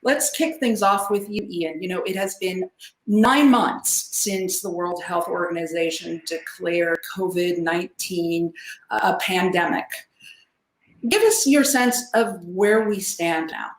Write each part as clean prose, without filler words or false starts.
Let's kick things off with you, Ian. It has been 9 months since the World Health Organization declared COVID-19 a pandemic. Give us your sense of where we stand now.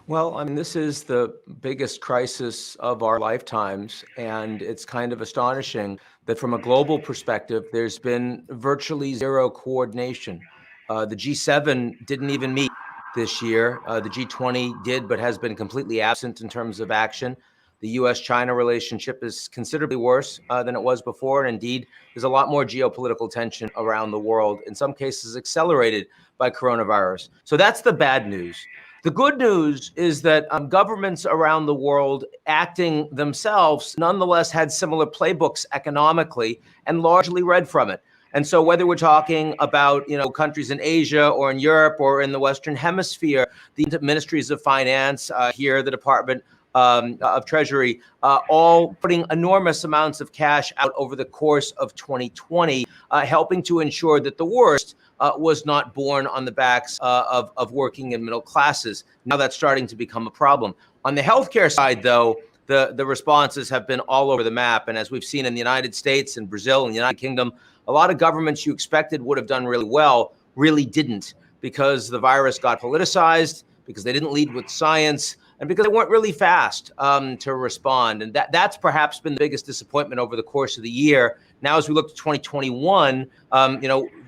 Well, this is the biggest crisis of our lifetimes, and it's kind of astonishing that from a global perspective, there's been virtually zero coordination. The G7 didn't even meet this year. The G20 did, but has been completely absent in terms of action. The U.S.-China relationship is considerably worse than it was before. And indeed, there's a lot more geopolitical tension around the world, in some cases accelerated by coronavirus. So that's the bad news. The good news is that governments around the world acting themselves nonetheless had similar playbooks economically and largely read from it. And so whether we're talking about, countries in Asia or in Europe or in the Western Hemisphere, the ministries of finance here, the Department of Treasury, all putting enormous amounts of cash out over the course of 2020, helping to ensure that the worst was not borne on the backs of working and middle classes. Now that's starting to become a problem. On the healthcare side, though, the responses have been all over the map. And as we've seen in the United States and Brazil and the United Kingdom, a lot of governments you expected would have done really well really didn't, because the virus got politicized, because they didn't lead with science, and because they weren't really fast to respond. And that's perhaps been the biggest disappointment over the course of the year. Now, as we look to 2021,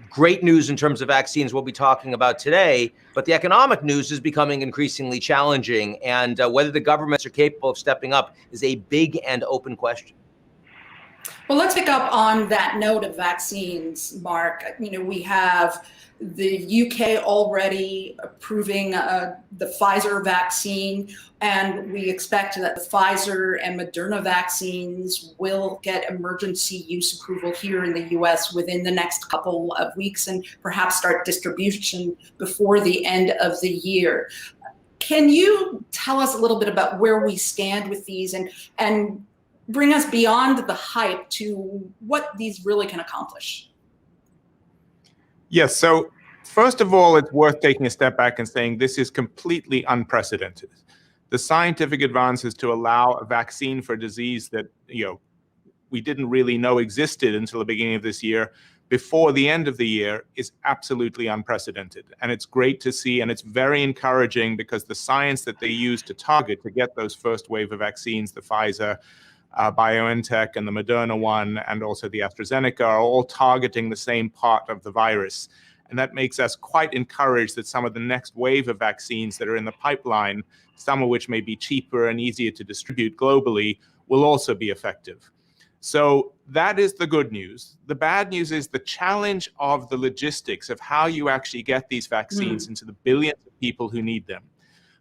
great news in terms of vaccines we'll be talking about today, but the economic news is becoming increasingly challenging. And whether the governments are capable of stepping up is a big and open question. Well, let's pick up on that note of vaccines, Mark. We have the UK already approving the Pfizer vaccine, and we expect that the Pfizer and Moderna vaccines will get emergency use approval here in the US within the next couple of weeks and perhaps start distribution before the end of the year. Can you tell us a little bit about where we stand with these and bring us beyond the hype to what these really can accomplish? Yes, so first of all, it's worth taking a step back and saying this is completely unprecedented. The scientific advances to allow a vaccine for a disease that we didn't really know existed until the beginning of this year, before the end of the year, is absolutely unprecedented. And it's great to see, and it's very encouraging, because the science that they use to target to get those first wave of vaccines, the Pfizer, BioNTech and the Moderna one, and also the AstraZeneca, are all targeting the same part of the virus. And that makes us quite encouraged that some of the next wave of vaccines that are in the pipeline, some of which may be cheaper and easier to distribute globally, will also be effective. So that is the good news. The bad news is the challenge of the logistics of how you actually get these vaccines into the billions of people who need them.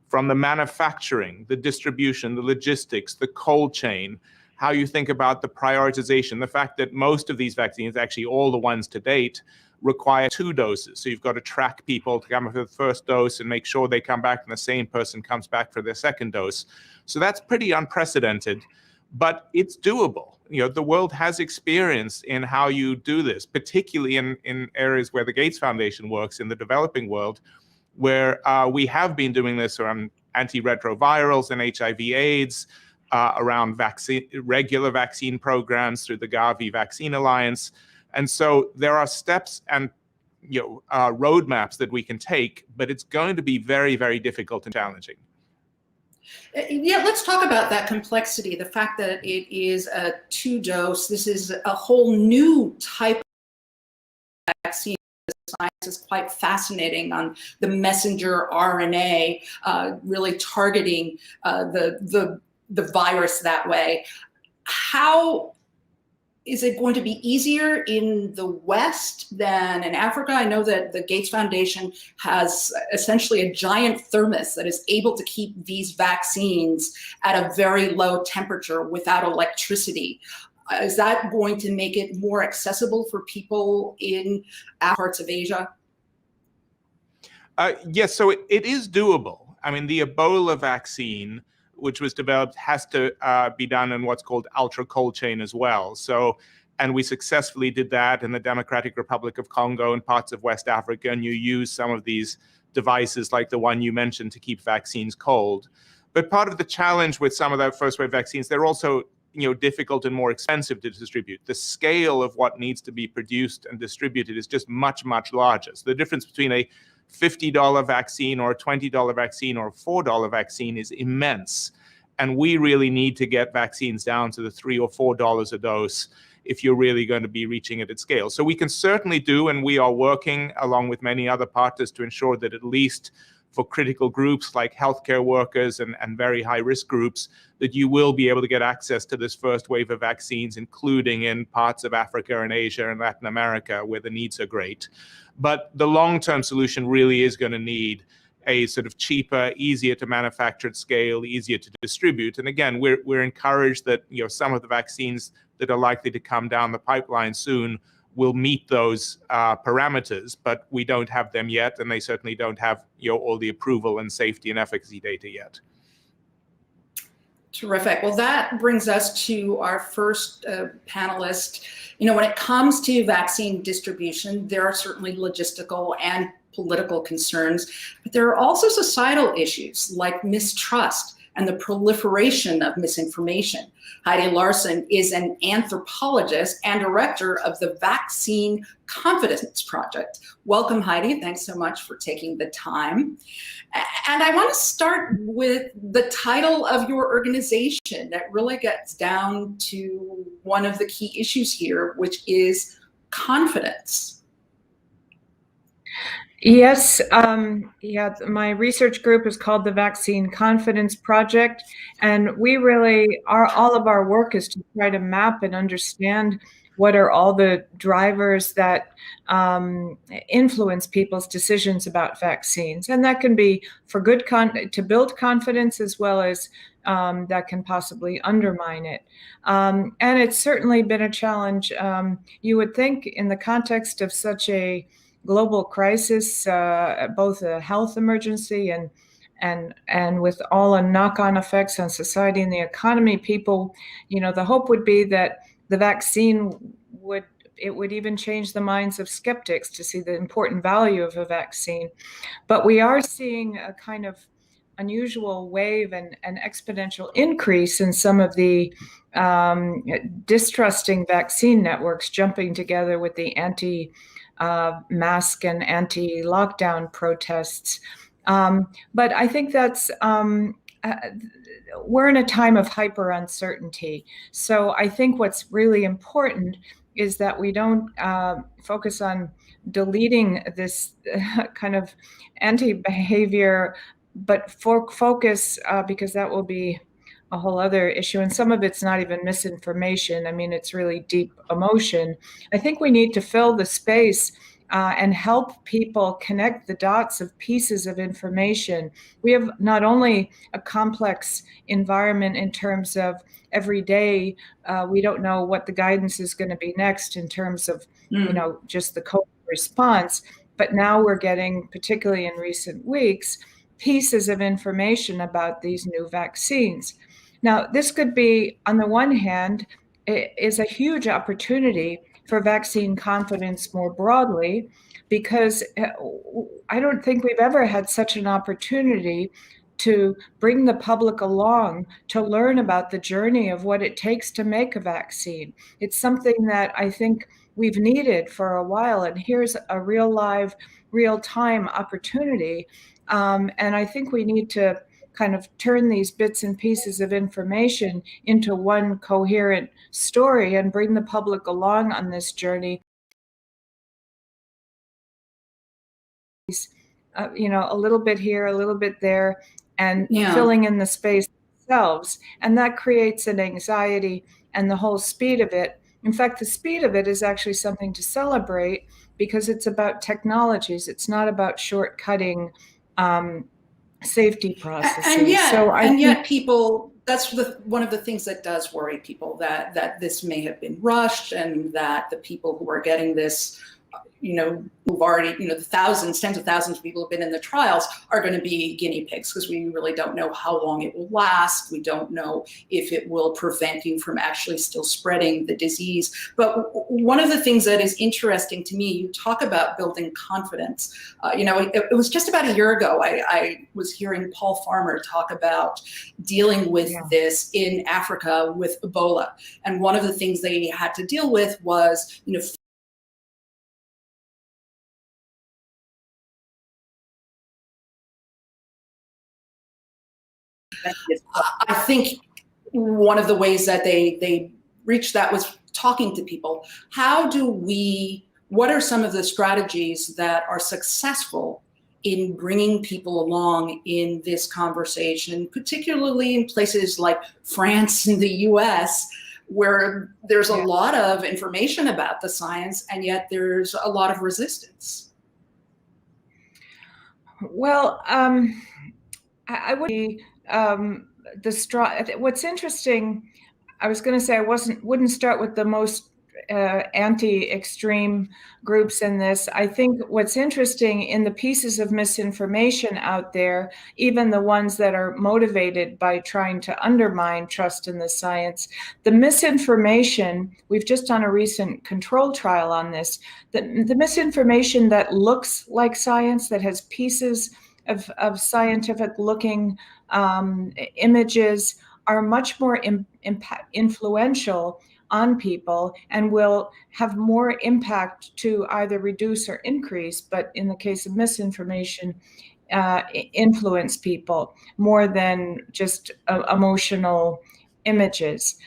From the manufacturing, the distribution, the logistics, the cold chain, how you think about the prioritization, the fact that most of these vaccines, actually all the ones to date, require 2 doses. So you've got to track people to come for the first dose and make sure they come back and the same person comes back for their second dose. So that's pretty unprecedented, but it's doable. The world has experience in how you do this, particularly in areas where the Gates Foundation works in the developing world, where we have been doing this around antiretrovirals and HIV/AIDS, around regular vaccine programs through the Gavi Vaccine Alliance. And so there are steps and roadmaps that we can take, but it's going to be very, very difficult and challenging. Yeah, let's talk about that complexity, the fact that it is a 2-dose. This is a whole new type of vaccine. The science is quite fascinating on the messenger RNA, really targeting the virus that way. How is it going to be easier in the West than in Africa? I know that the Gates Foundation has essentially a giant thermos that is able to keep these vaccines at a very low temperature without electricity. Is that going to make it more accessible for people in parts of Asia? Yes, so it is doable. I mean, the Ebola vaccine, which was developed, has to be done in what's called ultra cold chain as well. So, and we successfully did that in the Democratic Republic of Congo and parts of West Africa, and you use some of these devices like the one you mentioned to keep vaccines cold. But part of the challenge with some of that first wave vaccines, they're also difficult and more expensive to distribute. The scale of what needs to be produced and distributed is just much, much larger. So the difference between a $50 vaccine or a $20 vaccine or a $4 vaccine is immense. And we really need to get vaccines down to the $3 or $4 a dose if you're really going to be reaching it at scale. So we can certainly do, and we are working along with many other partners to ensure that at least for critical groups like healthcare workers and very high-risk groups, that you will be able to get access to this first wave of vaccines, including in parts of Africa and Asia and Latin America where the needs are great. But the long-term solution really is going to need a sort of cheaper, easier to manufacture at scale, easier to distribute. And again, we're encouraged that some of the vaccines that are likely to come down the pipeline soon will meet those parameters, but we don't have them yet, and they certainly don't have all the approval and safety and efficacy data yet. Terrific. Well, that brings us to our first panelist. When it comes to vaccine distribution, there are certainly logistical and political concerns, but there are also societal issues like mistrust and the proliferation of misinformation. Heidi Larson is an anthropologist and director of the Vaccine Confidence Project. Welcome, Heidi. Thanks so much for taking the time. And I want to start with the title of your organization that really gets down to one of the key issues here, which is confidence. Yes, my research group is called the Vaccine Confidence Project, and we really all of our work is to try to map and understand what are all the drivers that influence people's decisions about vaccines, and that can be for good to build confidence as well as that can possibly undermine it. And it's certainly been a challenge. You would think in the context of such a global crisis, both a health emergency and with all the knock-on effects on society and the economy, people, the hope would be that the vaccine would even change the minds of skeptics to see the important value of a vaccine. But we are seeing a kind of unusual wave and an exponential increase in some of the distrusting vaccine networks jumping together with the anti-mask and anti-lockdown protests. But I think that's, we're in a time of hyper uncertainty. So I think what's really important is that we don't focus on deleting this kind of anti-behavior, but focus, because that will be a whole other issue. And some of it's not even misinformation. I mean, it's really deep emotion. I think we need to fill the space and help people connect the dots of pieces of information. We have not only a complex environment in terms of every day, we don't know what the guidance is going to be next in terms of, just the COVID response, but now we're getting, particularly in recent weeks, pieces of information about these new vaccines. Now, this could be, on the one hand, is a huge opportunity for vaccine confidence more broadly, because I don't think we've ever had such an opportunity to bring the public along to learn about the journey of what it takes to make a vaccine. It's something that I think we've needed for a while, and here's a real live, real-time opportunity. And I think we need to kind of turn these bits and pieces of information into one coherent story and bring the public along on this journey. A little bit here, a little bit there, and filling in the space themselves. And that creates an anxiety and the whole speed of it. In fact, the speed of it is actually something to celebrate because it's about technologies. It's not about shortcutting safety processes. And yet people, that's one of the things that does worry people, that this may have been rushed and that the people who are getting this who've already, the thousands, tens of thousands of people who've been in the trials are going to be guinea pigs, because we really don't know how long it will last. We don't know if it will prevent you from actually still spreading the disease. But one of the things that is interesting to me, you talk about building confidence. It was just about a year ago, I was hearing Paul Farmer talk about dealing with this in Africa with Ebola. And one of the things they had to deal with was, I think one of the ways that they reached that was talking to people. What are some of the strategies that are successful in bringing people along in this conversation, particularly in places like France and the US, where there's a lot of information about the science, and yet there's a lot of resistance? Well, I would be what's interesting, I was going to say wouldn't start with the most anti-extreme groups in this. I think what's interesting in the pieces of misinformation out there, even the ones that are motivated by trying to undermine trust in the science, the misinformation, we've just done a recent control trial on this, the misinformation that looks like science, that has pieces of scientific looking images, are much more influential on people and will have more impact to either reduce or increase, but in the case of misinformation, influence people more than just emotional images.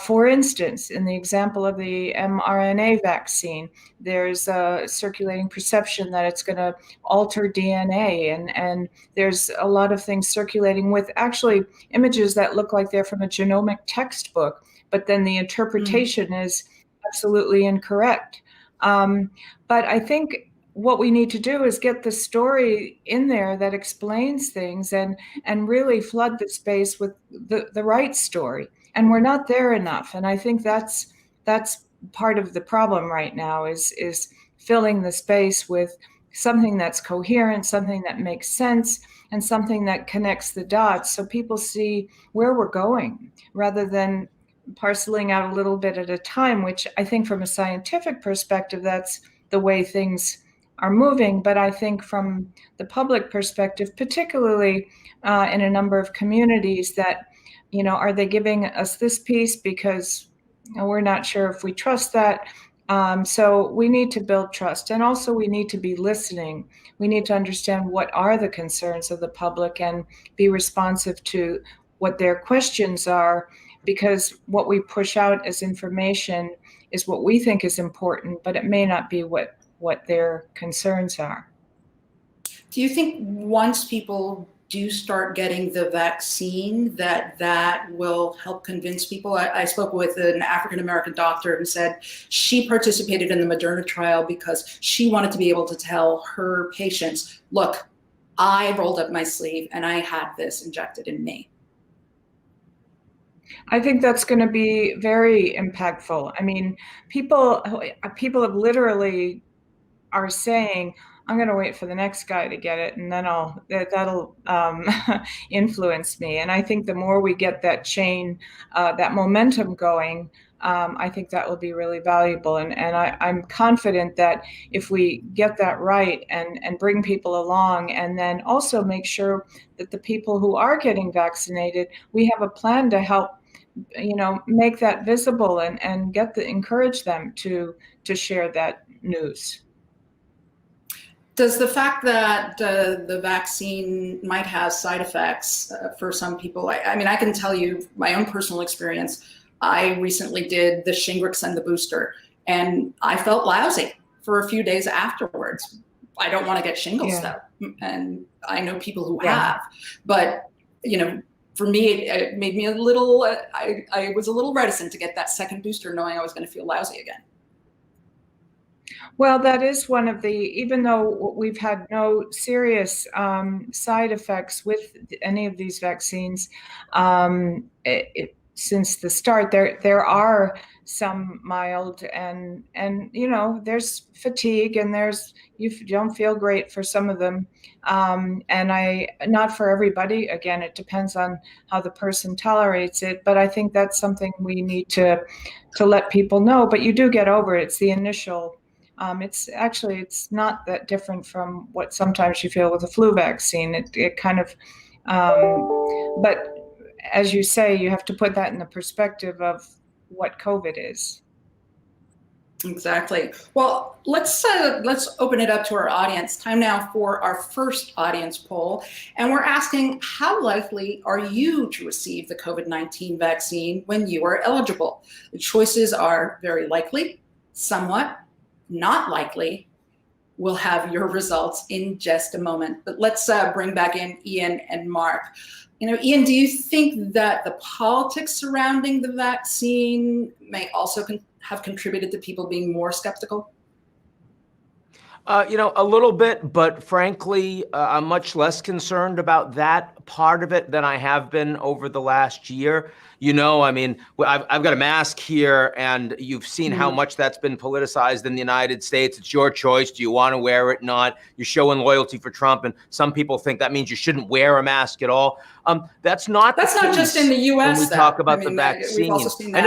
For instance, in the example of the mRNA vaccine, there's a circulating perception that it's going to alter DNA, and there's a lot of things circulating with actually images that look like they're from a genomic textbook, but then the interpretation is absolutely incorrect. But I think what we need to do is get the story in there that explains things and really flood the space with the right story. And we're not there enough. And I think that's part of the problem right now is filling the space with something that's coherent, something that makes sense, and something that connects the dots so people see where we're going, rather than parceling out a little bit at a time, which I think from a scientific perspective, that's the way things are moving. But I think from the public perspective, particularly in a number of communities, that, are they giving us this piece because we're not sure if we trust that? So we need to build trust. And also we need to be listening. We need to understand what are the concerns of the public and be responsive to what their questions are, because what we push out as information is what we think is important, but it may not be what their concerns are. Do you think once people do start getting the vaccine, that will help convince people? I spoke with an African-American doctor who said she participated in the Moderna trial because she wanted to be able to tell her patients, look, I rolled up my sleeve and I had this injected in me. I think that's going to be very impactful. I mean, people have literally are saying, I'm going to wait for the next guy to get it, and then that'll influence me. And I think the more we get that chain, that momentum going, I think that will be really valuable. And I'm confident that if we get that right and bring people along, and then also make sure that the people who are getting vaccinated, we have a plan to help, make that visible and encourage them to share that news. Does the fact that the vaccine might have side effects for some people, I mean, I can tell you my own personal experience. I recently did the Shingrix and the booster, and I felt lousy for a few days afterwards. I don't want to get shingles though, and I know people who have, but for me, it made me a little, I was a little reticent to get that second booster, knowing I was going to feel lousy again. Well, that is one of the, even though we've had no serious side effects with any of these vaccines, since the start. There are some mild and there's fatigue, and you don't feel great for some of them, and not for everybody. Again, it depends on how the person tolerates it, but I think that's something we need to let people know. But you do get over it. It's the initial. It's not that different from what sometimes you feel with a flu vaccine. It kind of, but as you say, you have to put that in the perspective of what COVID is. Exactly. Well, let's open it up to our audience. Time now for our first audience poll. And we're asking, how likely are you to receive the COVID-19 vaccine when you are eligible? The choices are very likely, somewhat, not likely. We'll have your results in just a moment. But let's bring back in Ian and Mark. Ian, do you think that the politics surrounding the vaccine may also have contributed to people being more skeptical? A little bit, but frankly, I'm much less concerned about that part of it than I have been over the last year. I've got a mask here, and you've seen how much that's been politicized in the United States. It's your choice. Do you want to wear it? Not. You're showing loyalty for Trump, and some people think that means you shouldn't wear a mask at all. That's not just in the U.S. When we talk about the vaccine. We've also seen that.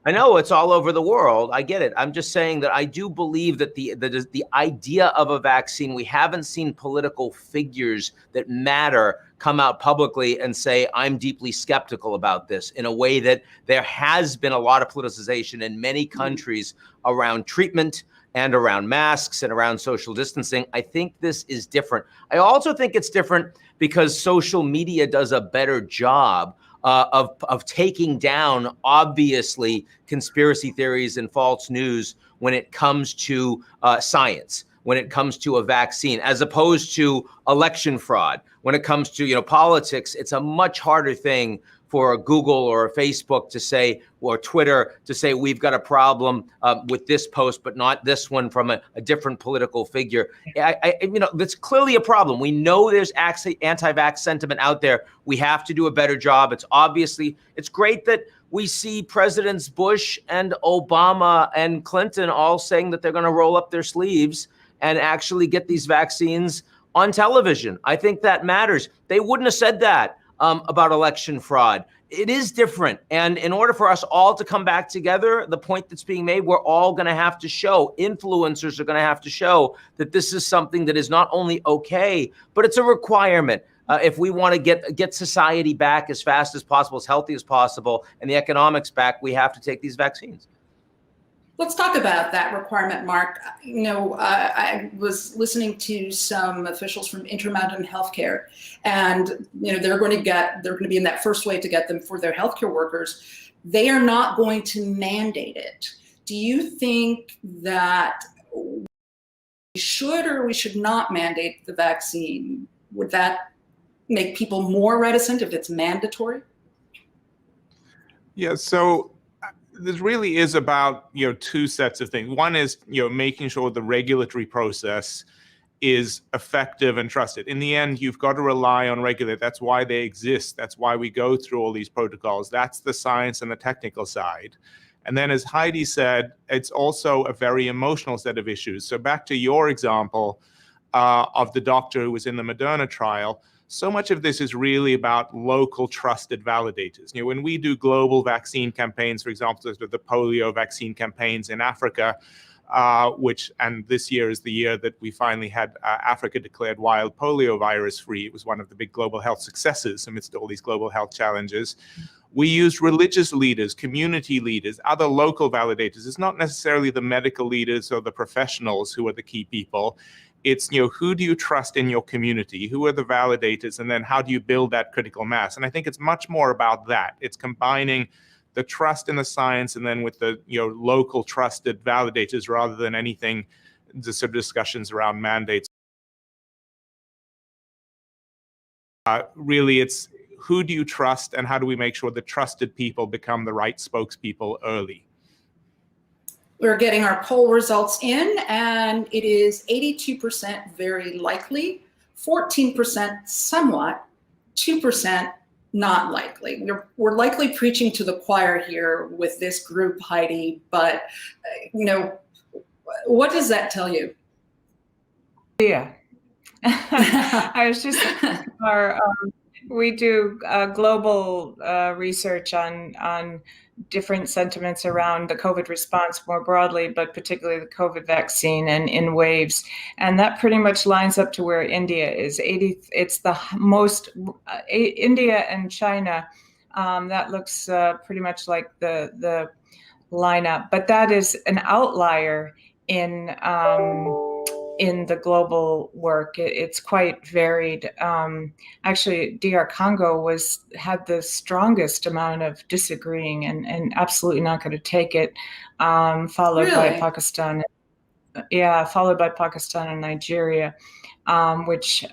I know it's all over the world. I get it. I'm just saying that I do believe that the idea of a vaccine, we haven't seen political figures that matter come out publicly and say, I'm deeply skeptical about this, in a way that there has been a lot of politicization in many countries around treatment and around masks and around social distancing. I think this is different. I also think it's different because social media does a better job of taking down, obviously, conspiracy theories and false news when it comes to science, when it comes to a vaccine, as opposed to election fraud. When it comes to politics, it's a much harder thing for a Google or a Facebook to say, or Twitter to say, we've got a problem with this post, but not this one from a different political figure. That's clearly a problem. We know there's anti-vax sentiment out there. We have to do a better job. It's great that we see Presidents Bush and Obama and Clinton all saying that they're going to roll up their sleeves and actually get these vaccines on television. I think that matters. They wouldn't have said that about election fraud. It is different. And in order for us all to come back together, the point that's being made, we're all going to have to show, influencers are going to have to show that this is something that is not only okay, but it's a requirement. If we want to get society back as fast as possible, as healthy as possible, and the economics back, we have to take these vaccines. Let's talk about that requirement, Mark. I was listening to some officials from Intermountain Healthcare, and they're going to be in that first wave to get them for their healthcare workers. They are not going to mandate it. Do you think that we should or we should not mandate the vaccine? Would that make people more reticent if it's mandatory? Yeah, so this really is about two sets of things. One is making sure the regulatory process is effective and trusted. In the end, you've got to rely on regulators. That's why they exist. That's why we go through all these protocols. That's the science and the technical side. And then, as Heidi said, it's also a very emotional set of issues. So back to your example of the doctor who was in the Moderna trial, so much of this is really about local trusted validators. When we do global vaccine campaigns, for example, the polio vaccine campaigns in Africa, and this year is the year that we finally had Africa declared wild polio virus free. It was one of the big global health successes amidst all these global health challenges. We used religious leaders, community leaders, other local validators. It's not necessarily the medical leaders or the professionals who are the key people. It's, who do you trust in your community? Who are the validators? And then how do you build that critical mass? And I think it's much more about that. It's combining the trust in the science and then with the local trusted validators rather than anything, the sort of discussions around mandates. Really, it's who do you trust and how do we make sure the trusted people become the right spokespeople early? We're getting our poll results in, and it is 82% very likely, 14% somewhat, 2% not likely. We're likely preaching to the choir here with this group, Heidi, but what does that tell you? Yeah. I was just we do global research on different sentiments around the COVID response more broadly, but particularly the COVID vaccine and in waves. And that pretty much lines up to where India is. It's the most, India and China, that looks pretty much like the lineup, but that is an outlier in the global work. It's quite varied. Actually, DR Congo had the strongest amount of disagreeing and absolutely not going to take it, followed by Pakistan. Yeah, followed by Pakistan and Nigeria, which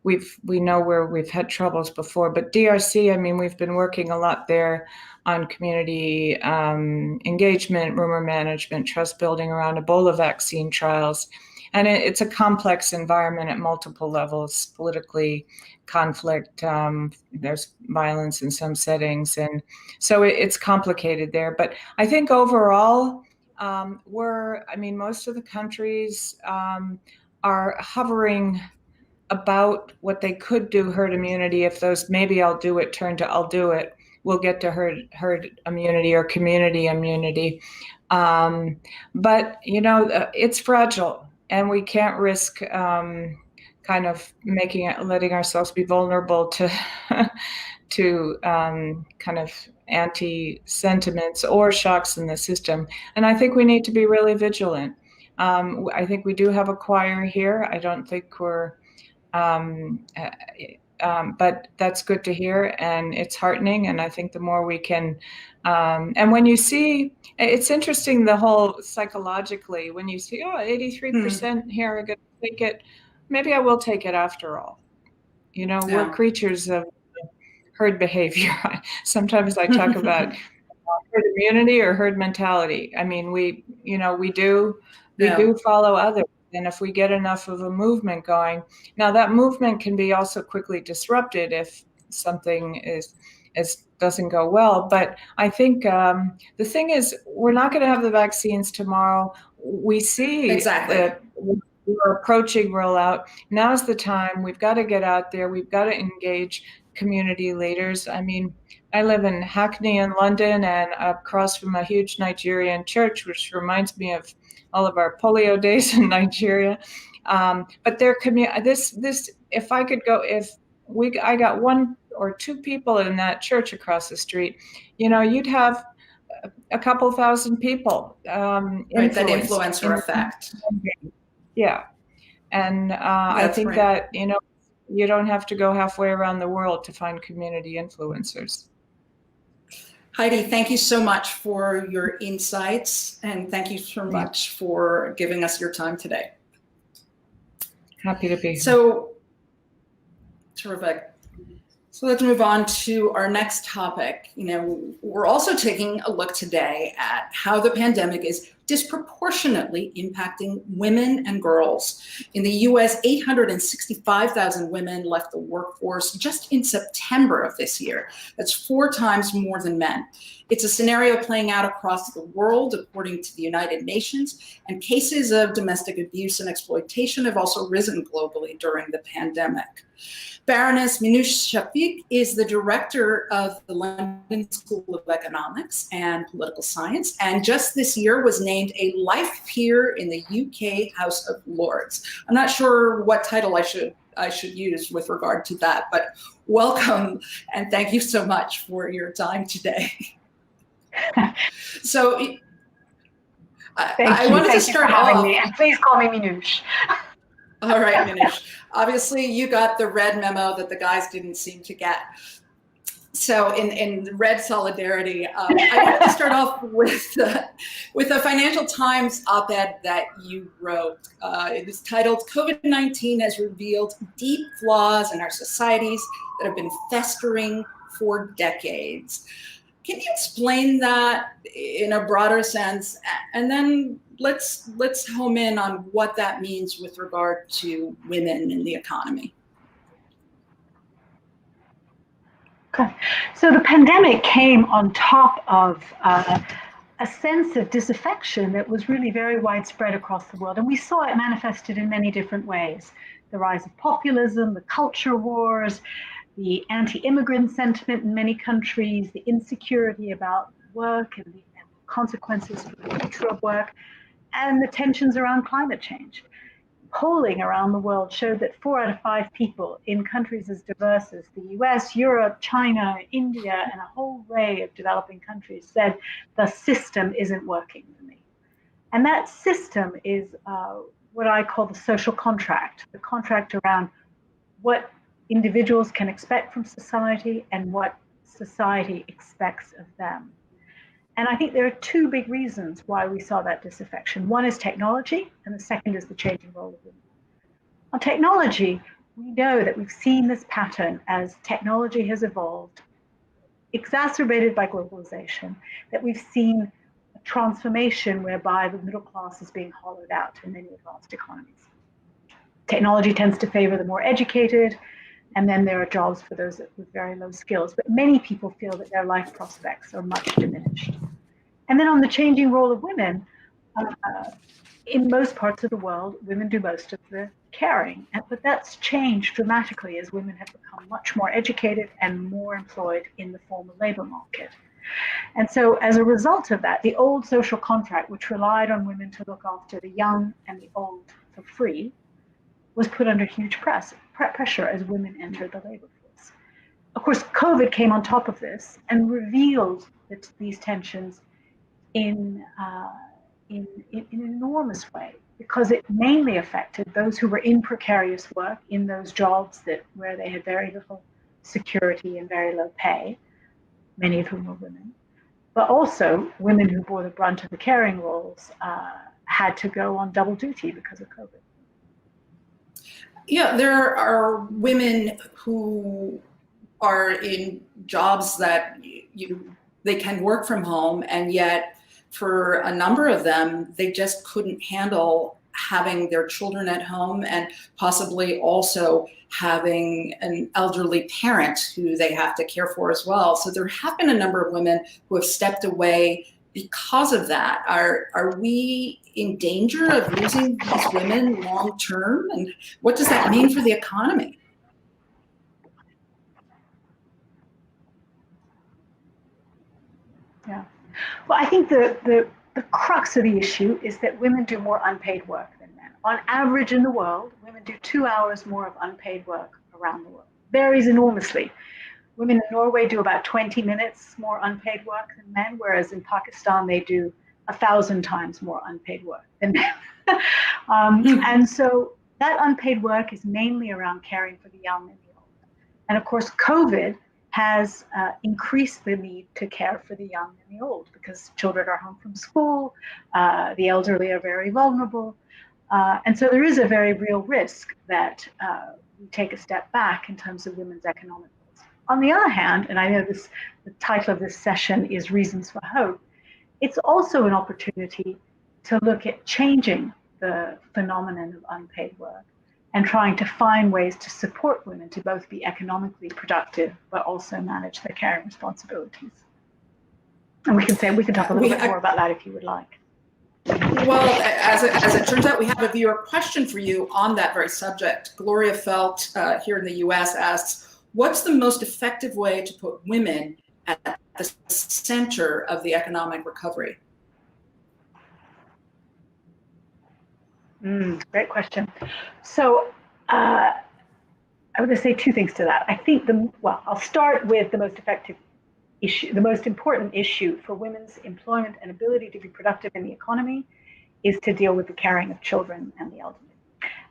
we know where we've had troubles before. But DRC, I mean, we've been working a lot there on community engagement, rumor management, trust building around Ebola vaccine trials. And it's a complex environment at multiple levels, politically, conflict, there's violence in some settings. And so it's complicated there. But I think overall, most of the countries are hovering about what they could do herd immunity if those maybe I'll do it turn to I'll do it. We'll get to herd immunity or community immunity. But, it's fragile and we can't risk kind of letting ourselves be vulnerable to kind of anti-sentiments or shocks in the system. And I think we need to be really vigilant. I think we do have a choir here. I don't think we're but that's good to hear, and it's heartening. And I think the more we can, and when you see, it's interesting, the whole psychologically, when you see, 83% here are going to take it, maybe I will take it after all. We're creatures of herd behavior. Sometimes I talk about herd immunity or herd mentality. I mean, we do follow others. And if we get enough of a movement going, now that movement can be also quickly disrupted if something doesn't go well. But I think the thing is, we're not going to have the vaccines tomorrow. We see that we're approaching rollout. Now's the time. We've got to get out there. We've got to engage community leaders. I mean, I live in Hackney in London and across from a huge Nigerian church, which reminds me of all of our polio days in Nigeria. But their if I could go, I got one or two people in that church across the street, you'd have a couple thousand people. That influence or effect. Yeah. And I think that, you don't have to go halfway around the world to find community influencers. Heidi, thank you so much for your insights, and thank you so much for giving us your time today. Happy to be here. So, terrific. So let's move on to our next topic. We're also taking a look today at how the pandemic is disproportionately impacting women and girls. In the US, 865,000 women left the workforce just in September of this year. That's 4 times more than men. It's a scenario playing out across the world, according to the United Nations, and cases of domestic abuse and exploitation have also risen globally during the pandemic. Baroness Minouche Shafik is the director of the London School of Economics and Political Science, and just this year was named a life peer in the UK House of Lords. I'm not sure what title I should use with regard to that, but welcome and thank you so much for your time today. So I wanted to start off. Please call me Minouche. All right, Minouche. Obviously, you got the red memo that the guys didn't seem to get. So in red solidarity, I wanted to start off with a Financial Times op-ed that you wrote. It is titled, "COVID-19 has revealed deep flaws in our societies that have been festering for decades." Can you explain that in a broader sense? And then let's home in on what that means with regard to women in the economy. Okay. So the pandemic came on top of a sense of disaffection that was really very widespread across the world. And we saw it manifested in many different ways. The rise of populism, the culture wars, the anti-immigrant sentiment in many countries, the insecurity about work and the consequences for the future of work, and the tensions around climate change. Polling around the world showed that 4 out of 5 people in countries as diverse as the US, Europe, China, India, and a whole array of developing countries said the system isn't working for me. And that system is what I call the social contract, the contract around what individuals can expect from society and what society expects of them. And I think there are 2 big reasons why we saw that disaffection. One is technology, and the second is the changing role of women. On technology, we know that we've seen this pattern as technology has evolved, exacerbated by globalization, that we've seen a transformation whereby the middle class is being hollowed out in many advanced economies. Technology tends to favor the more educated, and then there are jobs for those with very low skills. But many people feel that their life prospects are much diminished. And then on the changing role of women, in most parts of the world, women do most of the caring. But that's changed dramatically as women have become much more educated and more employed in the formal labor market. And so as a result of that, the old social contract, which relied on women to look after the young and the old for free, was put under huge pressure as women entered the labor force. Of course, COVID came on top of this and revealed these tensions in an enormous way, because it mainly affected those who were in precarious work, in those jobs where they had very little security and very low pay, many of whom were women, but also women who bore the brunt of the caring roles had to go on double duty because of COVID. Yeah, there are women who are in jobs that they can work from home, and yet for a number of them, they just couldn't handle having their children at home and possibly also having an elderly parent who they have to care for as well. So there have been a number of women who have stepped away because of that. Are we in danger of losing these women long term? And what does that mean for the economy? Yeah. Well, I think the crux of the issue is that women do more unpaid work than men. On average in the world, women do 2 hours more of unpaid work around the world. Varies enormously. Women in Norway do about 20 minutes more unpaid work than men, whereas in Pakistan they do 1,000 times more unpaid work than men. And so that unpaid work is mainly around caring for the young and the old. And of course, COVID has increased the need to care for the young and the old, because children are home from school, the elderly are very vulnerable. And so there is a very real risk that we take a step back in terms of women's economic goals. On the other hand, and I know the title of this session is Reasons for Hope, it's also an opportunity to look at changing the phenomenon of unpaid work and trying to find ways to support women to both be economically productive, but also manage their caring responsibilities. And we can talk a little bit more about that if you would like. Well, as it turns out, we have a viewer question for you on that very subject. Gloria Felt here in the US asks, what's the most effective way to put women at the center of the economic recovery? Great question. So I would just say 2 things to that. I think I'll start with the most effective issue. The most important issue for women's employment and ability to be productive in the economy is to deal with the caring of children and the elderly.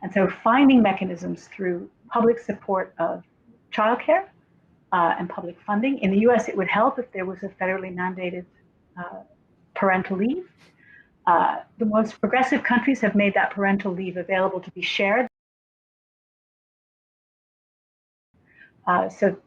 And so finding mechanisms through public support of childcare and public funding. In the US, it would help if there was a federally mandated parental leave. The most progressive countries have made that parental leave available to be shared. So,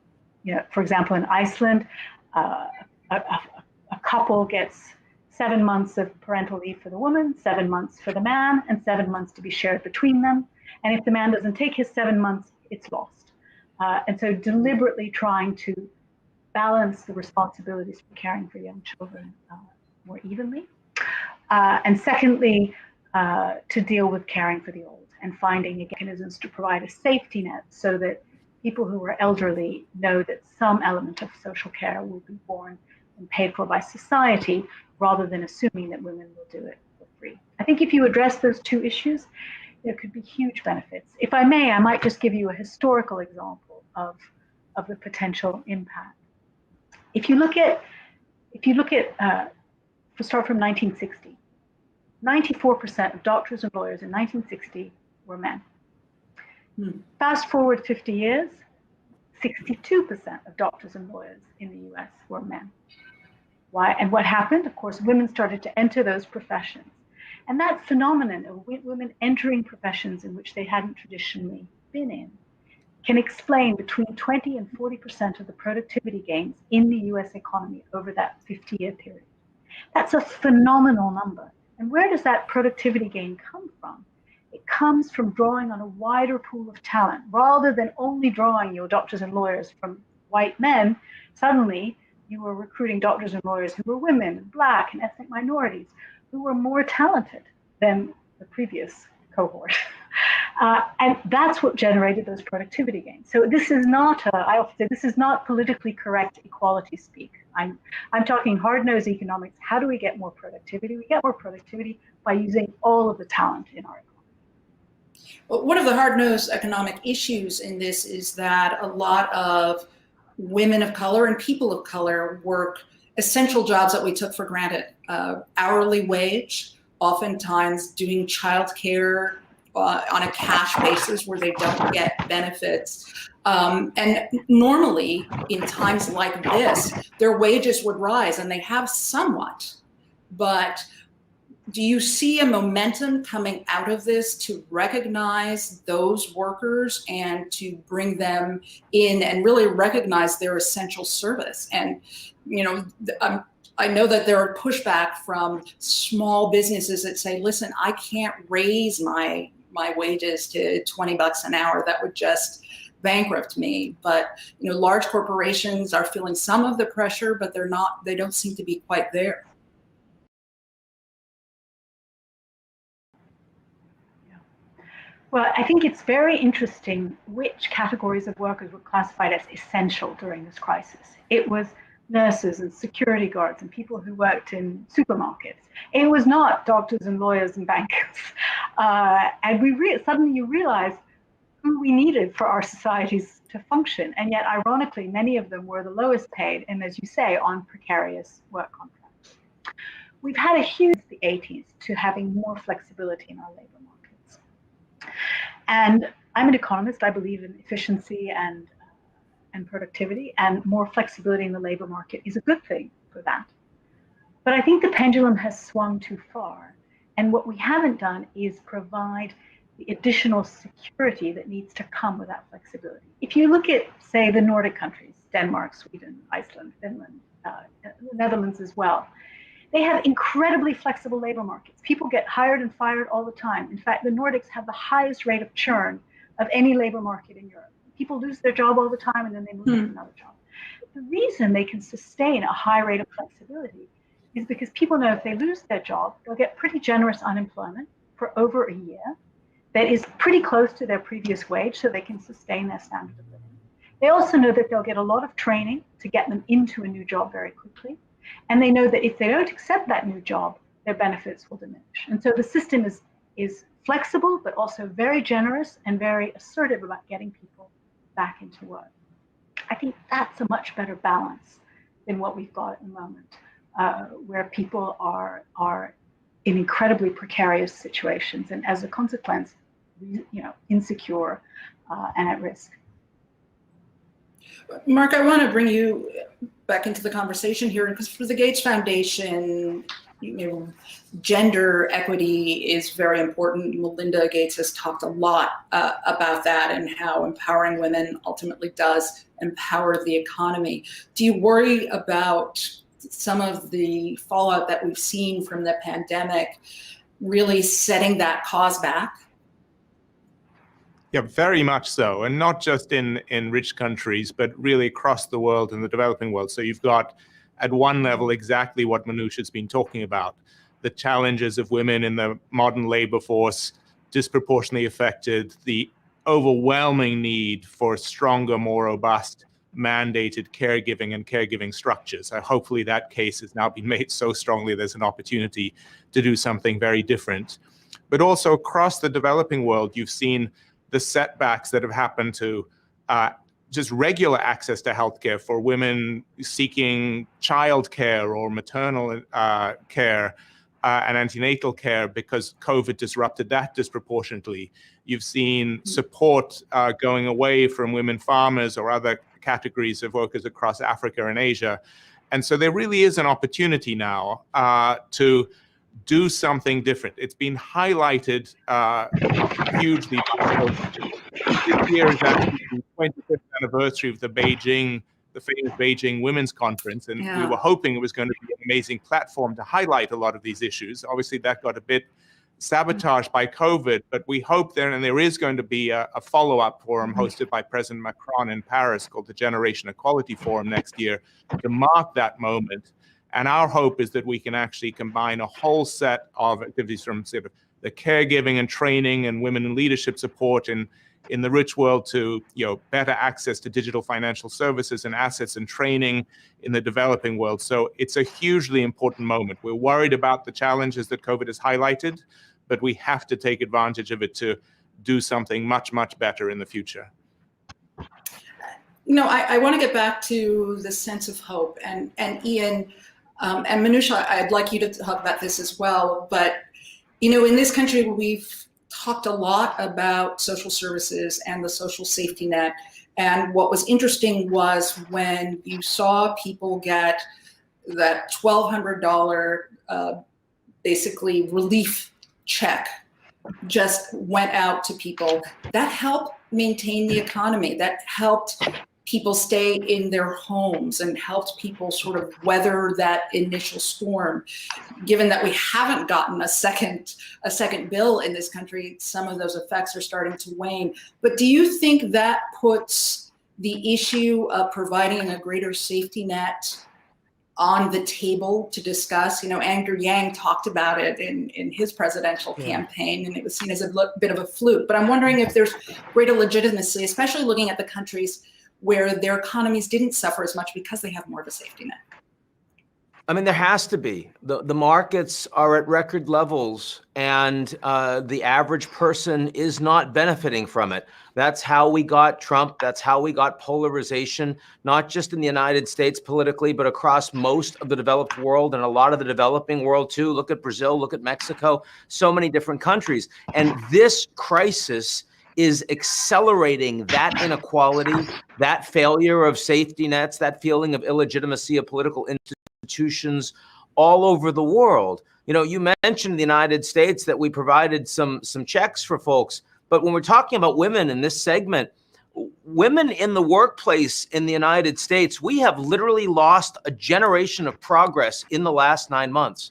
for example, in Iceland, a couple gets 7 months of parental leave for the woman, 7 months for the man, and 7 months to be shared between them. And if the man doesn't take his 7 months, it's lost. And so deliberately trying to balance the responsibilities for caring for young children more evenly. And secondly, to deal with caring for the old and finding mechanisms to provide a safety net so that people who are elderly know that some element of social care will be borne and paid for by society, rather than assuming that women will do it for free. I think if you address those two issues, there could be huge benefits. If I may, I might just give you a historical example of the potential impact. If you look at, start from 1960, 94% of doctors and lawyers in 1960 were men. Fast forward 50 years, 62% of doctors and lawyers in the US were men. Why? And what happened? Of course, women started to enter those professions. And that phenomenon of women entering professions in which they hadn't traditionally been in can explain between 20 and 40% of the productivity gains in the US economy over that 50-year period. That's a phenomenal number. And where does that productivity gain come from? It comes from drawing on a wider pool of talent. Rather than only drawing your doctors and lawyers from white men, suddenly you were recruiting doctors and lawyers who were women, Black, and ethnic minorities, who were more talented than the previous cohort. And that's what generated those productivity gains. So this is not, I often say, this is not politically correct equality speak. I'm talking hard-nosed economics. How do we get more productivity? We get more productivity by using all of the talent in our economy. Well, one of the hard-nosed economic issues in this is that a lot of women of color and people of color work essential jobs that we took for granted. Hourly wage, oftentimes doing childcare on a cash basis where they don't get benefits. And normally in times like this, their wages would rise, and they have somewhat, but do you see a momentum coming out of this to recognize those workers and to bring them in and really recognize their essential service? And, you know, I know that there are pushback from small businesses that say, listen, I can't raise my wages to $20 an hour. That would just bankrupt me. But, you know, large corporations are feeling some of the pressure, but they don't seem to be quite there. Well, I think it's very interesting which categories of workers were classified as essential during this crisis. It was nurses and security guards and people who worked in supermarkets. It was not doctors and lawyers and bankers. And suddenly you realize who we needed for our societies to function. And yet, ironically, many of them were the lowest paid and, as you say, on precarious work contracts. We've had a huge the 80s to having more flexibility in our labor markets. And I'm an economist. I believe in efficiency and productivity, and more flexibility in the labor market is a good thing for that. But I think the pendulum has swung too far. And what we haven't done is provide the additional security that needs to come with that flexibility. If you look at, say, the Nordic countries, Denmark, Sweden, Iceland, Finland, the Netherlands as well, they have incredibly flexible labor markets. People get hired and fired all the time. In fact, the Nordics have the highest rate of churn of any labor market in Europe. People lose their job all the time and then they move to another job. The reason they can sustain a high rate of flexibility is because people know if they lose their job, they'll get pretty generous unemployment for over a year that is pretty close to their previous wage, so they can sustain their standard of living. They also know that they'll get a lot of training to get them into a new job very quickly. And they know that if they don't accept that new job, their benefits will diminish. And so the system is flexible, but also very generous and very assertive about getting people back into work. I think that's a much better balance than what we've got at the moment, where people are in incredibly precarious situations and, as a consequence, insecure and at risk. Mark, I want to bring you back into the conversation here, because for the Gates Foundation, gender equity is very important. Melinda Gates has talked a lot about that and how empowering women ultimately does empower the economy. Do you worry about some of the fallout that we've seen from the pandemic really setting that cause back? Yeah, very much so. And not just in rich countries, but really across the world, in the developing world. So you've got at one level exactly what Minouche has been talking about, the challenges of women in the modern labor force, disproportionately affected, the overwhelming need for stronger, more robust mandated caregiving and caregiving structures. Hopefully that case has now been made so strongly there's an opportunity to do something very different. But also across the developing world, you've seen the setbacks that have happened to just regular access to healthcare for women seeking childcare or maternal care and antenatal care because COVID disrupted that disproportionately. You've seen support going away from women farmers or other categories of workers across Africa and Asia. And so there really is an opportunity now to do something different. It's been highlighted hugely. This year is actually the 25th anniversary of the famous Beijing Women's Conference, and we were hoping it was going to be an amazing platform to highlight a lot of these issues. Obviously, that got a bit sabotaged by COVID, but we hope there is going to be a follow-up forum hosted by President Macron in Paris called the Generation Equality Forum next year to mark that moment. And our hope is that we can actually combine a whole set of activities from sort of the caregiving and training and women in leadership support in the rich world to better access to digital financial services and assets and training in the developing world. So it's a hugely important moment. We're worried about the challenges that COVID has highlighted, but we have to take advantage of it to do something much, much better in the future. I want to get back to the sense of hope, and Ian, and Minouche, I'd like you to talk about this as well. But, in this country, we've talked a lot about social services and the social safety net. And what was interesting was when you saw people get that $1,200 basically relief check just went out to people, that helped maintain the economy. That helped people stay in their homes and helped people sort of weather that initial storm. Given that we haven't gotten a second bill in this country, some of those effects are starting to wane. But do you think that puts the issue of providing a greater safety net on the table to discuss? Andrew Yang talked about it in his presidential campaign, and it was seen as a bit of a fluke. But I'm wondering if there's greater legitimacy, especially looking at the countries where their economies didn't suffer as much because they have more of a safety net. I mean, there has to be. The markets are at record levels, and the average person is not benefiting from it. That's how we got Trump. That's how we got polarization, not just in the United States politically, but across most of the developed world and a lot of the developing world too. Look at Brazil, look at Mexico, so many different countries. And this crisis is accelerating that inequality, that failure of safety nets, that feeling of illegitimacy of political institutions all over the world. You mentioned the United States, that we provided some checks for folks, but when we're talking about women in this segment, women in the workplace in the United States, we have literally lost a generation of progress in the last 9 months.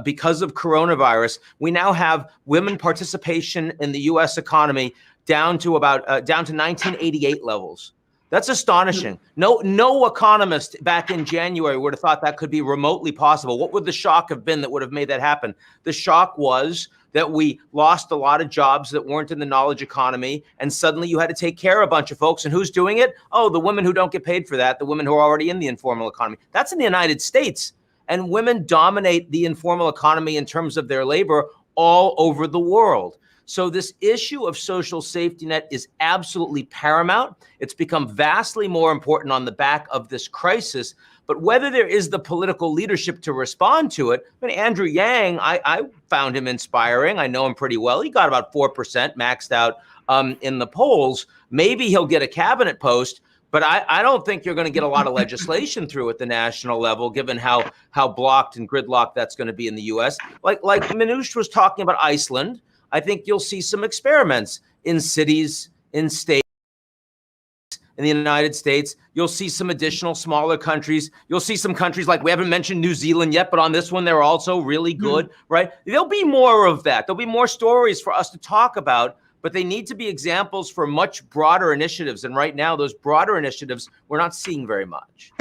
Because of coronavirus, we now have women participation in the U.S. economy down to 1988 levels. That's astonishing. No economist back in January would have thought that could be remotely possible. What would the shock have been that would have made that happen? The shock was that we lost a lot of jobs that weren't in the knowledge economy, and suddenly you had to take care of a bunch of folks. And who's doing it? Oh, the women who don't get paid for that, the women who are already in the informal economy. That's in the United States. And women dominate the informal economy in terms of their labor all over the world. So this issue of social safety net is absolutely paramount. It's become vastly more important on the back of this crisis. But whether there is the political leadership to respond to it, Andrew Yang, I found him inspiring. I know him pretty well. He got about 4% maxed out in the polls. Maybe he'll get a cabinet post. But I don't think you're going to get a lot of legislation through at the national level, given how blocked and gridlocked that's going to be in the U.S. Like Minouche was talking about Iceland, I think you'll see some experiments in cities, in states, in the United States. You'll see some additional smaller countries. You'll see some countries like, we haven't mentioned New Zealand yet, but on this one, they're also really good, right? There'll be more of that. There'll be more stories for us to talk about. but they need to be examples for much broader initiatives. And right now, those broader initiatives, we're not seeing very much.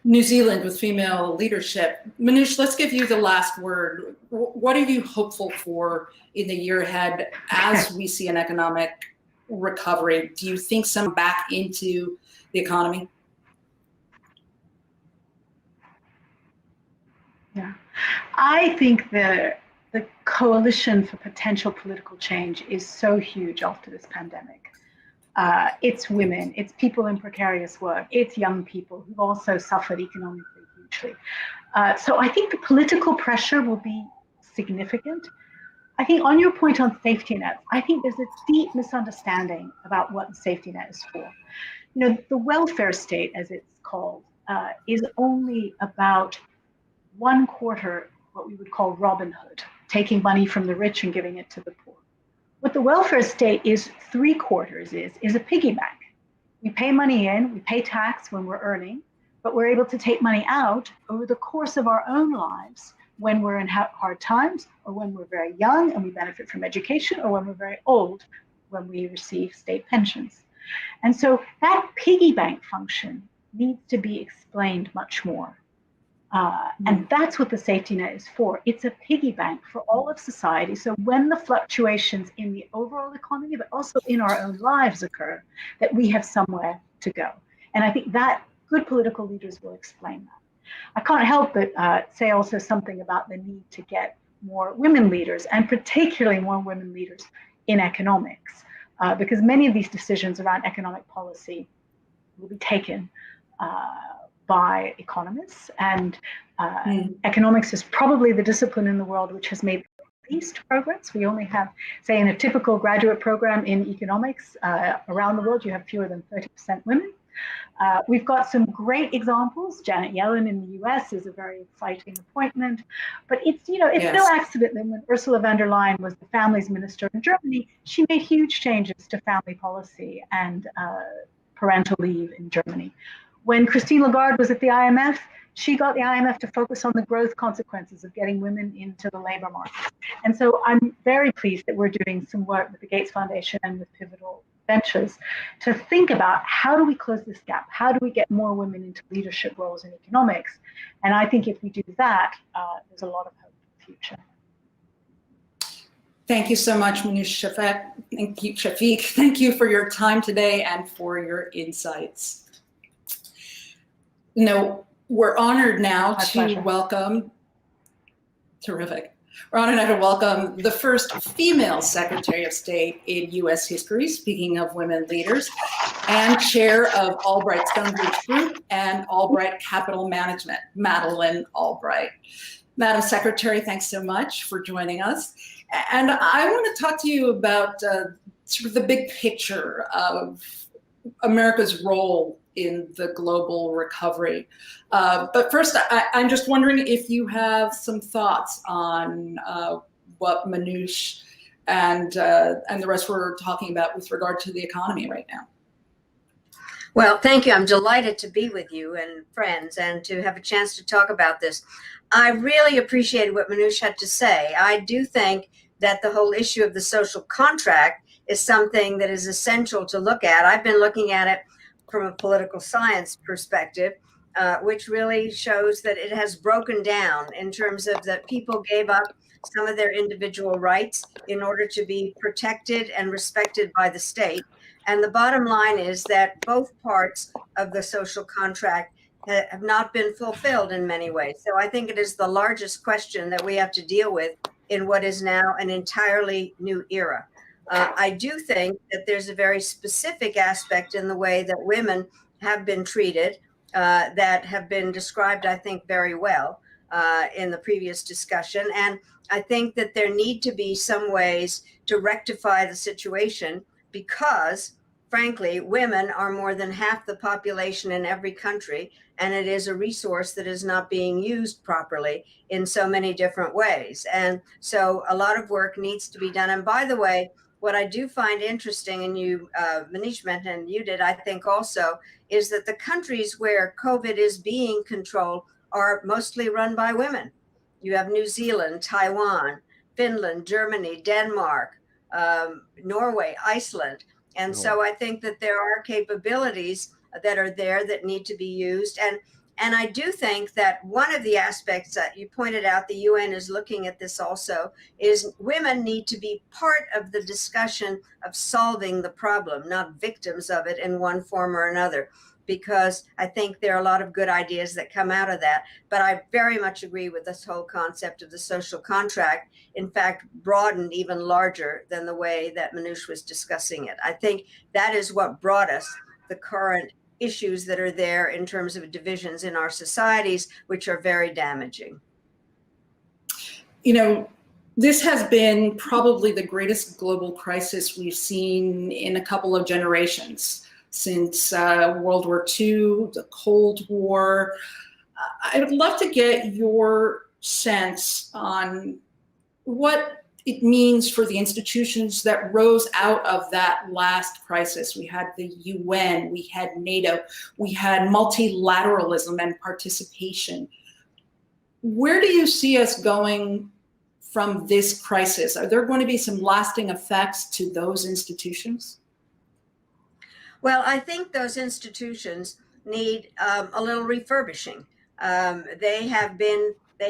New Zealand with female leadership. Minouche, let's give you the last word. What are you hopeful for in the year ahead as we see an economic recovery? Do you think some back into the economy? Yeah, I think the coalition for potential political change is so huge after this pandemic. It's women, it's people in precarious work, it's young people who've also suffered economically hugely. So I think the political pressure will be significant. I think on your point on safety nets, I think there's a deep misunderstanding about what the safety net is for. You know, the welfare state, as it's called, is only about 1/4 what we would call Robin Hood, taking money from the rich and giving it to the poor. What the welfare state is 3/4 is a piggy bank. We pay money in, we pay tax when we're earning, but we're able to take money out over the course of our own lives when we're in hard times, or when we're very young and we benefit from education, or when we're very old when we receive state pensions. And so that piggy bank function needs to be explained much more. And that's what the safety net is for. It's a piggy bank for all of society. So when the fluctuations in the overall economy, but also in our own lives occur, that we have somewhere to go. And I think that good political leaders will explain that. I can't help but say also something about the need to get more women leaders, and particularly more women leaders in economics, because many of these decisions around economic policy will be taken by economists, and economics is probably the discipline in the world which has made the least progress. We only have, say, in a typical graduate program in economics around the world, you have fewer than 30% women. We've got some great examples. Janet Yellen in the US is a very exciting appointment, but it's, you know, it's no accident that when Ursula von der Leyen was the families minister in Germany, she made huge changes to family policy and parental leave in Germany. When Christine Lagarde was at the IMF, she got the IMF to focus on the growth consequences of getting women into the labor market. And so I'm very pleased that we're doing some work with the Gates Foundation and with Pivotal Ventures to think about how do we close this gap? How do we get more women into leadership roles in economics? And I think if we do that, there's a lot of hope for the future. Thank you so much, Minouche. Shafik. Thank you, Shafik. Thank you for your time today and for your insights. No, we're honored now to welcome, terrific. We're honored now to welcome the first female Secretary of State in U.S. history, speaking of women leaders, and chair of Albright Stonebridge Group and Albright Capital Management, Madeleine Albright. Madam Secretary, thanks so much for joining us. And I want to talk to you about sort of the big picture of America's role in the global recovery. But first, I'm just wondering if you have some thoughts on what Minouche and the rest were talking about with regard to the economy right now. Well, thank you. I'm delighted to be with you and friends and to have a chance to talk about this. I really appreciated what Minouche had to say. I do think that the whole issue of the social contract is something that is essential to look at. I've been looking at it from a political science perspective, which really shows that it has broken down in terms of that people gave up some of their individual rights in order to be protected and respected by the state. And the bottom line is that both parts of the social contract have not been fulfilled in many ways. So I think it is the largest question that we have to deal with in what is now an entirely new era. I do think that there's a very specific aspect in the way that women have been treated that have been described, I think, very well in the previous discussion. And I think that there need to be some ways to rectify the situation because, frankly, women are more than half the population in every country, and it is a resource that is not being used properly in so many different ways. And so a lot of work needs to be done. And by the way, what I do find interesting, and you, Minouche mentioned, and you did, I think also, is that the countries where COVID is being controlled are mostly run by women. You have New Zealand, Taiwan, Finland, Germany, Denmark, Norway, Iceland. And so I think that there are capabilities that are there that need to be used. And I do think that one of the aspects that you pointed out, the UN is looking at this also, is women need to be part of the discussion of solving the problem, not victims of it in one form or another, because I think there are a lot of good ideas that come out of that. But I very much agree with this whole concept of the social contract, in fact, broadened even larger than the way that Minouche was discussing it. I think that is what brought us the current issues that are there in terms of divisions in our societies, which are very damaging. You know, this has been probably the greatest global crisis we've seen in a couple of generations since World War II, the Cold War. I would love to get your sense on what it means for the institutions that rose out of that last crisis. We had the UN, we had NATO, we had multilateralism and participation. Where do you see us going from this crisis? Are there going to be some lasting effects to those institutions? Well, I think those institutions need a little refurbishing. They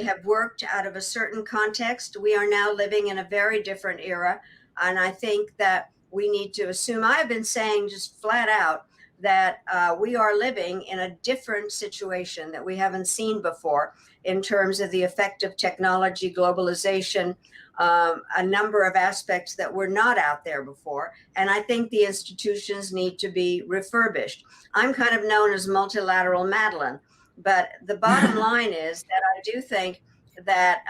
have worked out of a certain context. We are now living in a very different era. And I think that we need to assume, I've been saying just flat out that we are living in a different situation that we haven't seen before in terms of the effect of technology, globalization, a number of aspects that were not out there before. And I think the institutions need to be refurbished. I'm kind of known as multilateral Madeleine. But the bottom line is that I do think that,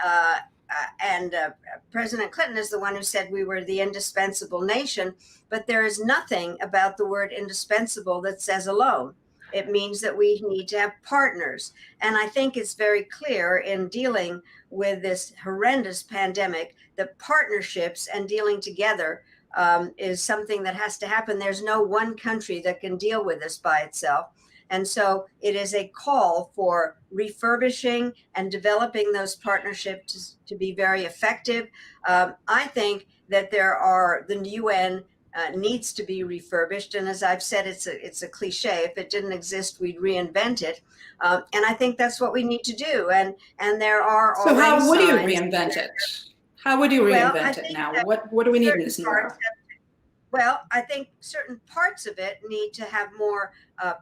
President Clinton is the one who said we were the indispensable nation, but there is nothing about the word indispensable that says alone. It means that we need to have partners. And I think it's very clear in dealing with this horrendous pandemic that partnerships and dealing together is something that has to happen. There's no one country that can deal with this by itself. And so it is a call for refurbishing and developing those partnerships to be very effective. I think that the UN needs to be refurbished. And as I've said, it's a cliche. If it didn't exist, we'd reinvent it. And I think that's what we need to do. And there are So how would you signs reinvent it? How would you reinvent it now? What do we need in this new era? Well, I think certain parts of it need to have more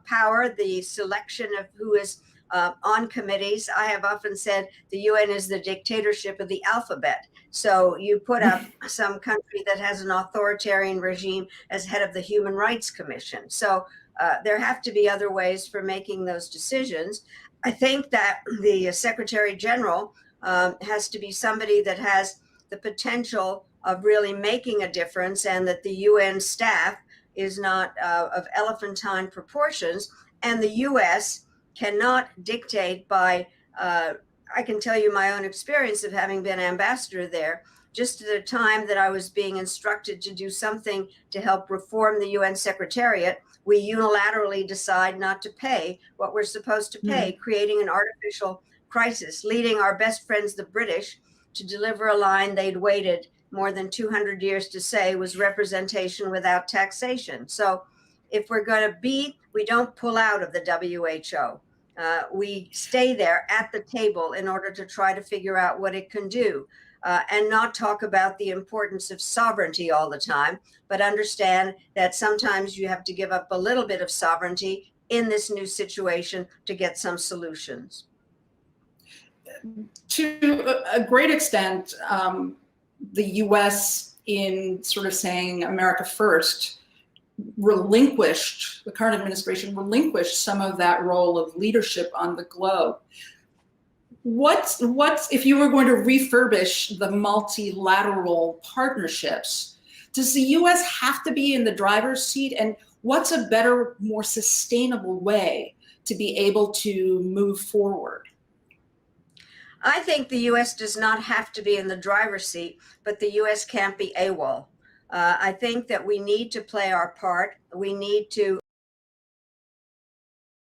power, the selection of who is on committees. I have often said the UN is the dictatorship of the alphabet. So you put up some country that has an authoritarian regime as head of the Human Rights Commission. So there have to be other ways for making those decisions. I think that the Secretary General has to be somebody that has the potential of really making a difference, and that the UN staff is not of elephantine proportions. And the US cannot dictate by, I can tell you my own experience of having been ambassador there. Just at a time that I was being instructed to do something to help reform the UN Secretariat, we unilaterally decide not to pay what we're supposed to pay, creating an artificial crisis, leading our best friends, the British, to deliver a line they'd waited more than 200 years to say was representation without taxation. So if we're going to we don't pull out of the WHO. We stay there at the table in order to try to figure out what it can do, and not talk about the importance of sovereignty all the time, but understand that sometimes you have to give up a little bit of sovereignty in this new situation to get some solutions. To a great extent, the US, in sort of saying America first, the current administration relinquished some of that role of leadership on the globe. What's if you were going to refurbish the multilateral partnerships, does the US have to be in the driver's seat? And what's a better, more sustainable way to be able to move forward? I think the U.S. does not have to be in the driver's seat, but the U.S. can't be AWOL. I think that we need to play our part. We need to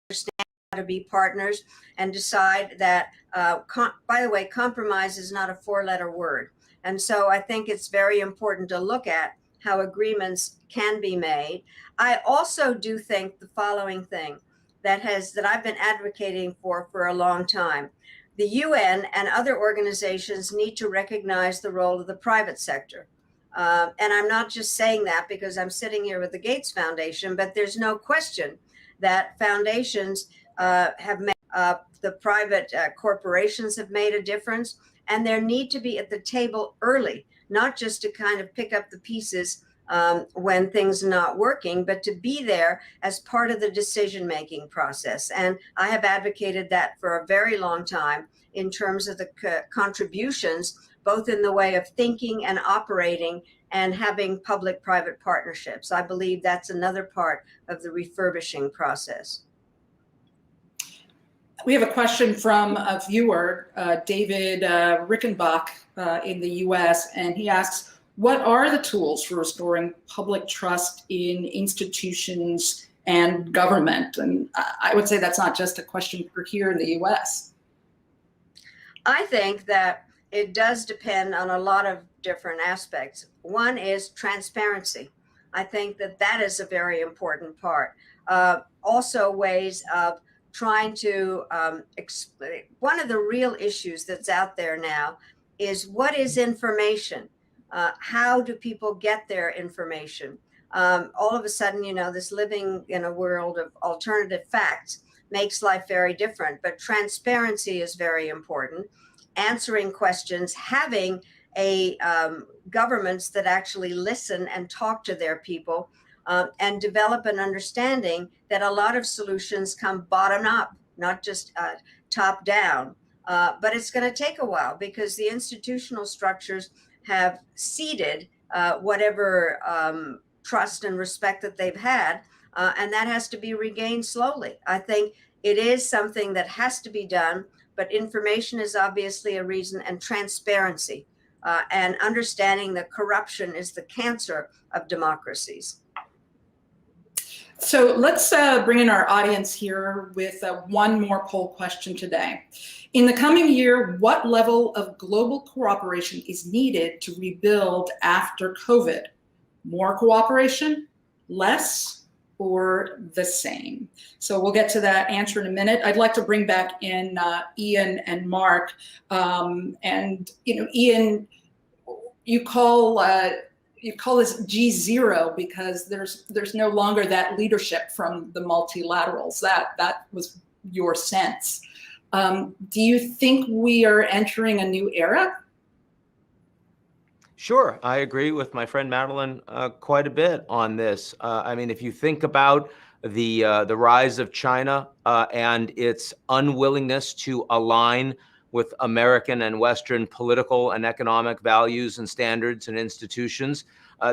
understand how to be partners and decide that, by the way, compromise is not a four-letter word. And so I think it's very important to look at how agreements can be made. I also do think the following thing that I've been advocating for a long time. The UN and other organizations need to recognize the role of the private sector. And I'm not just saying that because I'm sitting here with the Gates Foundation, but there's no question that foundations have made, the private corporations have made a difference, and there need to be at the table early, not just to kind of pick up the pieces when things are not working, but to be there as part of the decision-making process. And I have advocated that for a very long time in terms of the contributions, both in the way of thinking and operating and having public-private partnerships. I believe that's another part of the refurbishing process. We have a question from a viewer, David Rickenbach in the US, and he asks, what are the tools for restoring public trust in institutions and government? And I would say that's not just a question for here in the US. I think that it does depend on a lot of different aspects. One is transparency. I think that is a very important part. Also ways of trying to explain. One of the real issues that's out there now is what is information? How do people get their information? All of a sudden, this living in a world of alternative facts makes life very different, but transparency is very important. Answering questions, having governments that actually listen and talk to their people, and develop an understanding that a lot of solutions come bottom up, not just top down. But it's going to take a while because the institutional structures have ceded whatever trust and respect that they've had, and that has to be regained slowly. I think it is something that has to be done, but information is obviously a reason, and transparency and understanding that corruption is the cancer of democracies. So let's bring in our audience here with one more poll question today. In the coming year, what level of global cooperation is needed to rebuild after COVID? More cooperation, less, or the same? So we'll get to that answer in a minute. I'd like to bring back in Ian and Mark. And Ian, you call this GZERO because there's no longer that leadership from the multilaterals. That was your sense. Do you think we are entering a new era? Sure, I agree with my friend Madeleine quite a bit on this. I mean, if you think about the rise of China and its unwillingness to align with American and Western political and economic values and standards and institutions,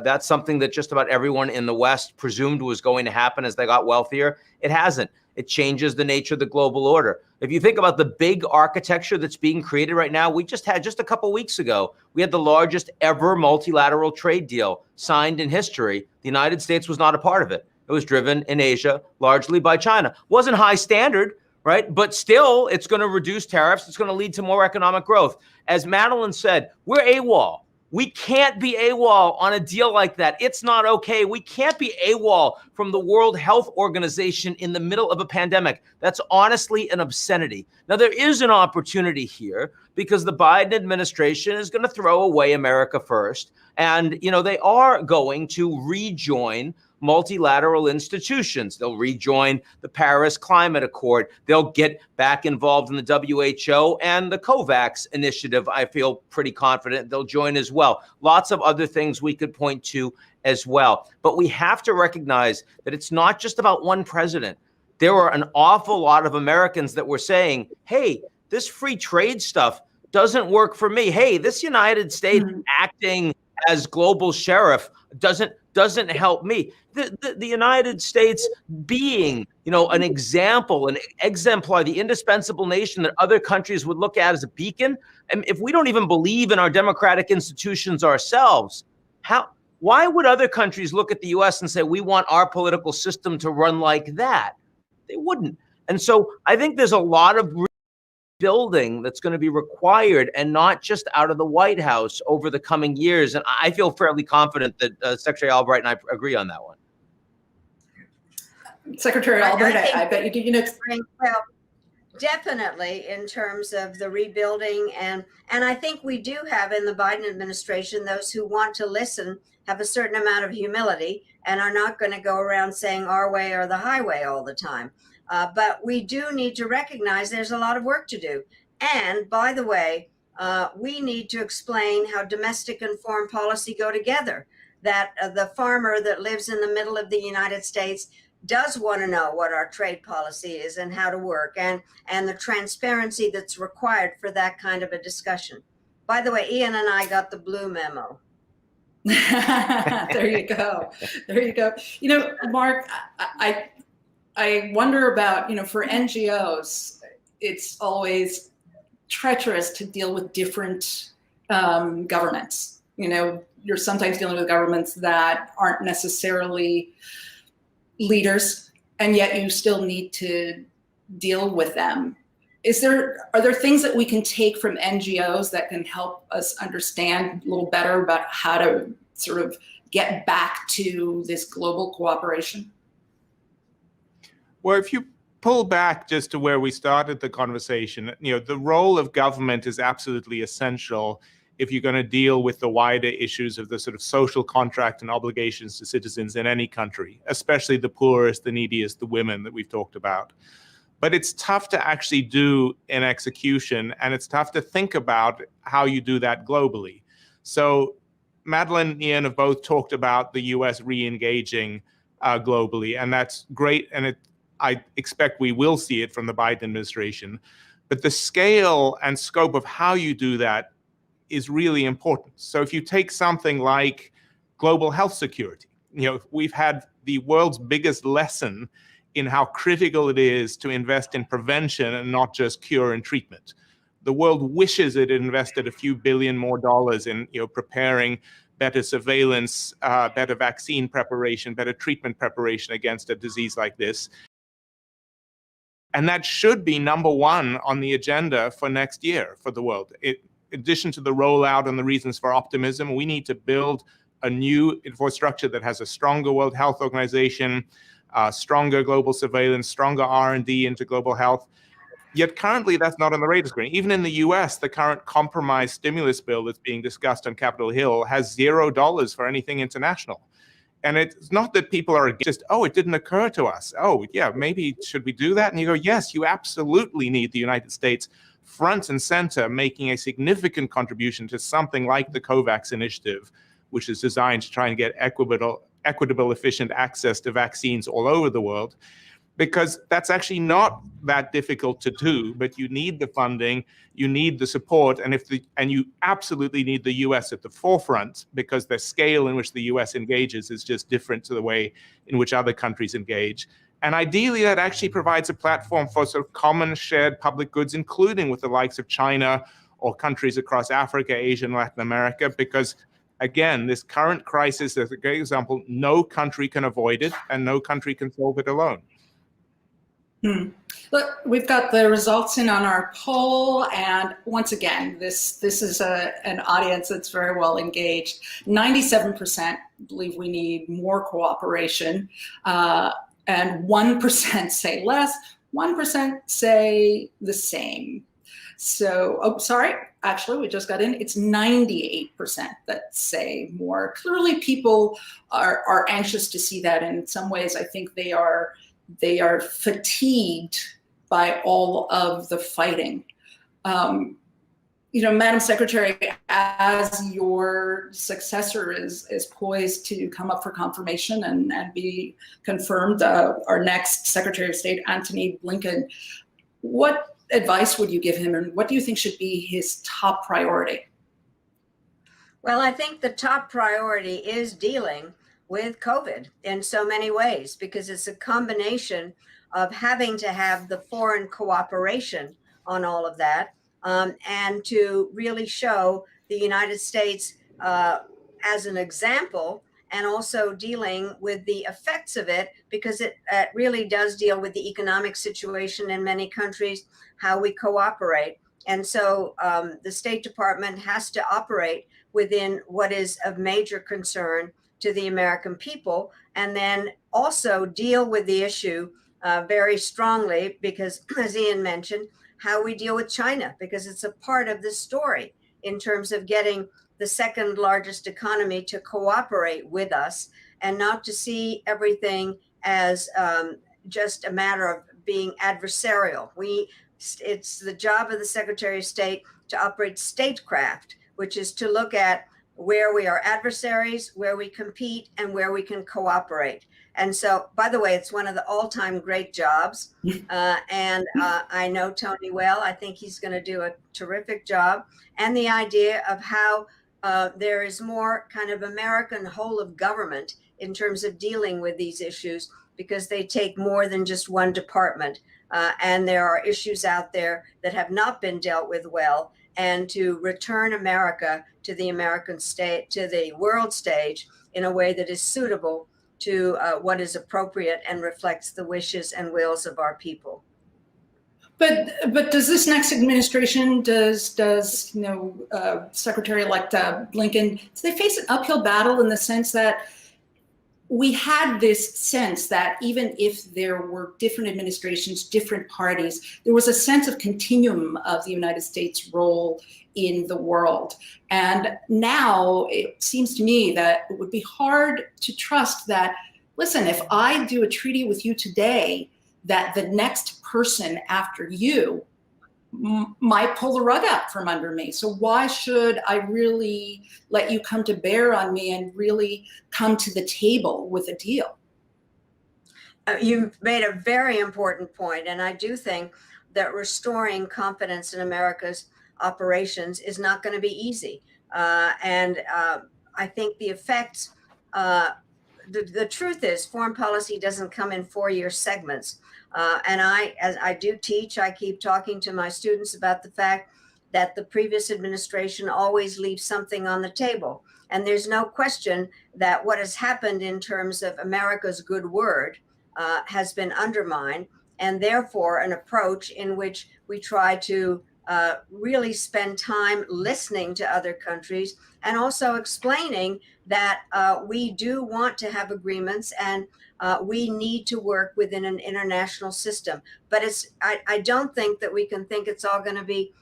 that's something that just about everyone in the West presumed was going to happen as they got wealthier. It hasn't. It changes the nature of the global order. If you think about the big architecture that's being created right now, we just a couple weeks ago, we had the largest ever multilateral trade deal signed in history. The United States was not a part of it. It was driven in Asia largely by China. Wasn't high standard, right? But still, it's going to reduce tariffs. It's going to lead to more economic growth. As Madeleine said, we're AWOL. We can't be AWOL on a deal like that. It's not okay. We can't be AWOL from the World Health Organization in the middle of a pandemic. That's honestly an obscenity. Now, there is an opportunity here because the Biden administration is going to throw away America First. And, they are going to rejoin multilateral institutions. They'll rejoin the Paris Climate Accord. They'll get back involved in the WHO and the COVAX initiative. I feel pretty confident they'll join as well. Lots of other things we could point to as well. But we have to recognize that it's not just about one president. There were an awful lot of Americans that were saying, hey, this free trade stuff doesn't work for me. Hey, this United States acting as global sheriff doesn't help me. The United States being, an example, an exemplar, the indispensable nation that other countries would look at as a beacon. And if we don't even believe in our democratic institutions ourselves, why would other countries look at the US and say, we want our political system to run like that? They wouldn't. And so I think there's a lot of building that's going to be required, and not just out of the White House over the coming years. And I feel fairly confident that Secretary Albright and I agree on that one. Secretary Albright, I bet you do. You know, well, definitely in terms of the rebuilding, and I think we do have in the Biden administration those who want to listen, have a certain amount of humility, and are not going to go around saying our way or the highway all the time. But we do need to recognize there's a lot of work to do. And by the way, we need to explain how domestic and foreign policy go together, that the farmer that lives in the middle of the United States does want to know what our trade policy is and how to work, and the transparency that's required for that kind of a discussion. By the way, Ian and I got the blue memo. There you go. There you go. You know, Mark, I wonder about, you know, for NGOs, it's always treacherous to deal with different governments. You know, you're sometimes dealing with governments that aren't necessarily leaders, and yet you still need to deal with them. Are there things that we can take from NGOs that can help us understand a little better about how to sort of get back to this global cooperation? Well, if you pull back just to where we started the conversation, you know, the role of government is absolutely essential if you're going to deal with the wider issues of the sort of social contract and obligations to citizens in any country, especially the poorest, the neediest, the women that we've talked about. But it's tough to actually do in execution, and it's tough to think about how you do that globally. So Madeleine and Ian have both talked about the US re-engaging globally, and that's great, and I expect we will see it from the Biden administration. But the scale and scope of how you do that is really important. So if you take something like global health security, you know, we've had the world's biggest lesson in how critical it is to invest in prevention and not just cure and treatment. The world wishes it had invested a few billion more dollars in, you know, preparing better surveillance, better vaccine preparation, better treatment preparation against a disease like this. And that should be number one on the agenda for next year for the world. In addition to the rollout and the reasons for optimism, we need to build a new infrastructure that has a stronger World Health Organization, stronger global surveillance, stronger R&D into global health. Yet currently that's not on the radar screen. Even in the US, the current compromise stimulus bill that's being discussed on Capitol Hill has $0 for anything international. And it's not that people are just, oh, it didn't occur to us. Oh, yeah, maybe should we do that? And you go, yes, you absolutely need the United States front and center making a significant contribution to something like the COVAX initiative, which is designed to try and get equitable, efficient access to vaccines all over the world, because that's actually not that difficult to do, but you need the funding, you need the support, and you absolutely need the US at the forefront, because the scale in which the US engages is just different to the way in which other countries engage. And ideally, that actually provides a platform for sort of common shared public goods, including with the likes of China or countries across Africa, Asia, and Latin America, because again, this current crisis is a great example. No country can avoid it, and no country can solve it alone. Look, we've got the results in on our poll, and once again, this is an audience that's very well engaged. 97% believe we need more cooperation, and 1% say less, 1% say the same. So, actually, we just got in. It's 98% that say more. Clearly, people are anxious to see that. And in some ways, I think they are fatigued by all of the fighting. You know, Madam Secretary, as your successor is poised to come up for confirmation and be confirmed, our next Secretary of State, Antony Blinken, what advice would you give him, and what do you think should be his top priority? Well, I think the top priority is dealing with COVID in so many ways, because it's a combination of having to have the foreign cooperation on all of that, and to really show the United States as an example and also dealing with the effects of it, because it really does deal with the economic situation in many countries, how we cooperate. And so the State Department has to operate within what is of major concern to the American people, and then also deal with the issue very strongly, because as Ian mentioned, how we deal with China, because it's a part of this story in terms of getting the second largest economy to cooperate with us, and not to see everything as just a matter of being adversarial. It's the job of the Secretary of State to operate statecraft, which is to look at where we are adversaries, where we compete, and where we can cooperate. And so, by the way, it's one of the all-time great jobs. And I know Tony well. I think he's going to do a terrific job. And the idea of how there is more kind of American whole of government in terms of dealing with these issues, because they take more than just one department. And there are issues out there that have not been dealt with well, and to return America to the American state, to the world stage, in a way that is suitable to what is appropriate and reflects the wishes and wills of our people. But does this next administration, does Secretary like Blinken, do they face an uphill battle in the sense that we had this sense that even if there were different administrations, different parties, there was a sense of continuum of the United States' role in the world. And now it seems to me that it would be hard to trust that, listen, if I do a treaty with you today, that the next person after you might pull the rug out from under me. So why should I really let you come to bear on me and really come to the table with a deal? You've made a very important point, and I do think that restoring confidence in America's operations is not going to be easy. And I think the effects, the truth is, foreign policy doesn't come in 4-year segments. And as I do teach, I keep talking to my students about the fact that the previous administration always leaves something on the table. And there's no question that what has happened in terms of America's good word has been undermined, and therefore an approach in which we try to really spend time listening to other countries, and also explaining that we do want to have agreements, and we need to work within an international system. But I don't think that we can think it's all going to be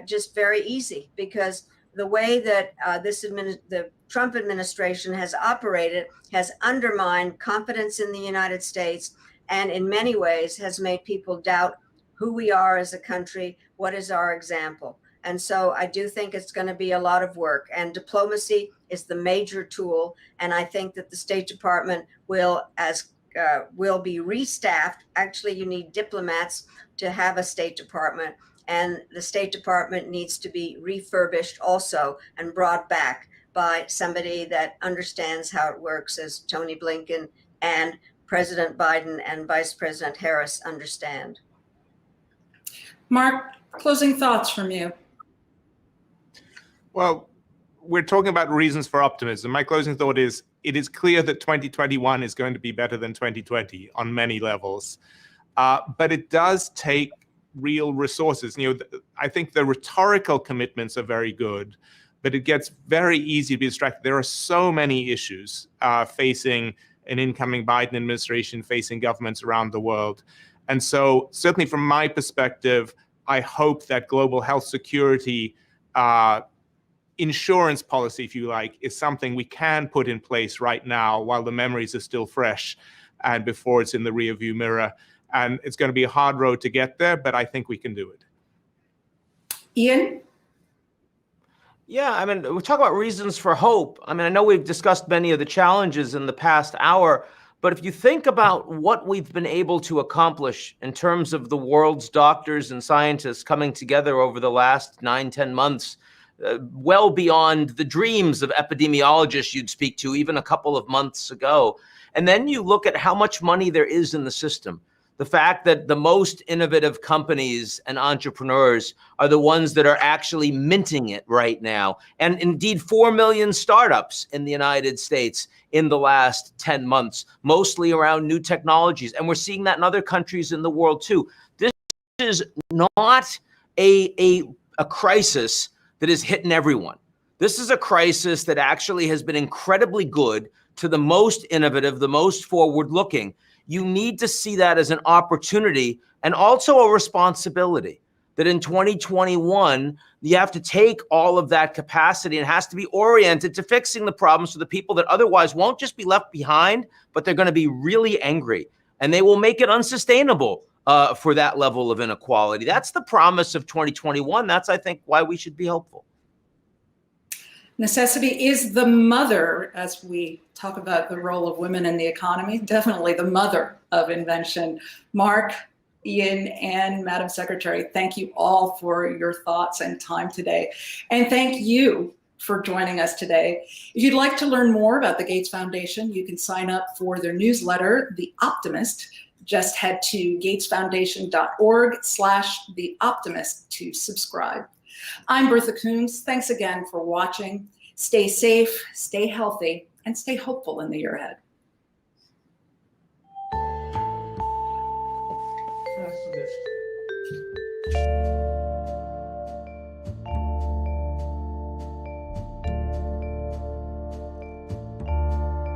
just very easy, because the way that the Trump administration has operated has undermined confidence in the United States, and in many ways has made people doubt who we are as a country, what is our example. And so I do think it's going to be a lot of work, and diplomacy is the major tool. And I think that the State Department will be restaffed. Actually, you need diplomats to have a State Department, and the State Department needs to be refurbished also and brought back by somebody that understands how it works, as Tony Blinken and President Biden and Vice President Harris understand. Mark, closing thoughts from you. Well, we're talking about reasons for optimism. My closing thought is, it is clear that 2021 is going to be better than 2020 on many levels. But it does take real resources. I think the rhetorical commitments are very good, but it gets very easy to be distracted. There are so many issues facing an incoming Biden administration, facing governments around the world. And so certainly from my perspective, I hope that global health security insurance policy, if you like, is something we can put in place right now while the memories are still fresh and before it's in the rearview mirror. And it's going to be a hard road to get there, but I think we can do it. Ian? Yeah, I mean, we talk about reasons for hope. I mean, I know we've discussed many of the challenges in the past hour, but if you think about what we've been able to accomplish in terms of the world's doctors and scientists coming together over the last 9-10 months, well beyond the dreams of epidemiologists you'd speak to even a couple of months ago. And then you look at how much money there is in the system. The fact that the most innovative companies and entrepreneurs are the ones that are actually minting it right now. And indeed, 4 million startups in the United States in the last 10 months, mostly around new technologies. And we're seeing that in other countries in the world too. This is not a crisis that is hitting everyone. This is a crisis that actually has been incredibly good to the most innovative, the most forward-looking. You need to see that as an opportunity and also a responsibility, that in 2021, you have to take all of that capacity and it has to be oriented to fixing the problems for the people that otherwise won't just be left behind, but they're going to be really angry and they will make it unsustainable for that level of inequality. That's the promise of 2021. That's, I think, why we should be hopeful. Necessity is the mother, as we talk about the role of women in the economy, definitely the mother of invention. Mark, Ian, and Madam Secretary, thank you all for your thoughts and time today. And thank you for joining us today. If you'd like to learn more about the Gates Foundation, you can sign up for their newsletter, The Optimist. Just head to gatesfoundation.org/The Optimist to subscribe. I'm Bertha Coombs. Thanks again for watching. Stay safe, stay healthy, and stay hopeful in the year ahead. That's good.